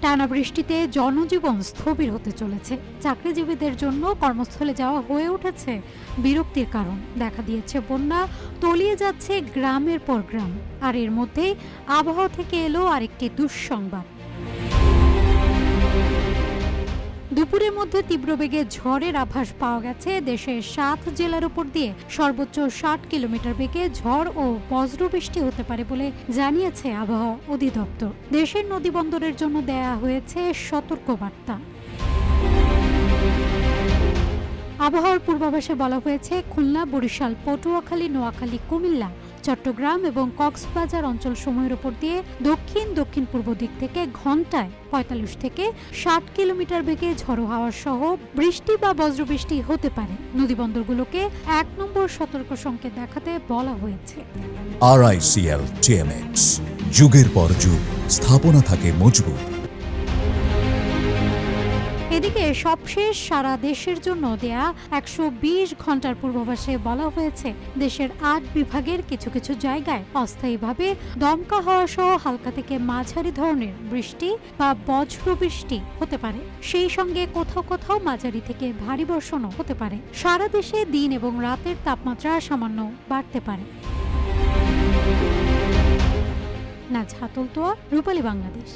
টানা বৃষ্টিতে জনজীবন স্থবির হতে চলেছে। চাকরিজীবীদের জন্য কর্মস্থলে যাওয়া হয়ে উঠেছে বিরক্তির কারণ। দেখা দিয়েছে বন্যা, তলিয়ে যাচ্ছে গ্রামের পর গ্রাম। আর এর মধ্যেই আবহাওয়া থেকে এলো আরেকটি দুঃসংবাদ। দুপুরের মধ্যে তীব্র বেগে ঝড়ের আভাস পাওয়া গেছে দেশের 7 জেলার উপর দিয়ে। সর্বোচ্চ 60 কিলোমিটার বেগে ঝড় ও বজ্রবৃষ্টি হতে পারে বলে জানিয়েছে আবহাওয়া অধিদপ্তর। দেশের নদীবন্দরের জন্য দেয়া হয়েছে সতর্কবার্তা। আবহাওয়ার পূর্বাভাসে বলা হয়েছে খুলনা, বরিশাল, পটুয়াখালী, নোয়াখালী, কুমিল্লা, চট্টগ্রাম এবং কক্সবাজার অঞ্চলসমূহের উপর দিয়ে দক্ষিণ দক্ষিণ পূর্ব দিক থেকে ঘন্টায় 45 থেকে 60 কিলোমিটার বেগে ঝড়ো হাওয়া সহ বৃষ্টি বা বজ্রবৃষ্টি হতে পারে। নদীবন্দরগুলোকে 1 নম্বর সতর্ক সংকেত দেখাতে বলা হয়েছে। RICL TMX, যুগের পর যুগ স্থাপনা থাকে মজবুত। এদিকে সবশেষ সারা দেশের জন্য দেয়া 120 ঘন্টার পূর্বাভাসে বলা হয়েছে দেশের 8 বিভাগের কিছু কিছু জায়গায় অস্থায়ীভাবে দমকা হাওয়া সহ হালকা থেকে মাঝারি ধরনের বৃষ্টি বা বজ্রবৃষ্টি হতে পারে। সেই সঙ্গে কোথাও কোথাও মাঝারি থেকে ভারী বর্ষণও হতে পারে। সারা দেশে দিন এবং রাতের তাপমাত্রা সামান্য বাড়তে পারে। নাজহাতুল তোয়া, রূপালী বাংলাদেশ।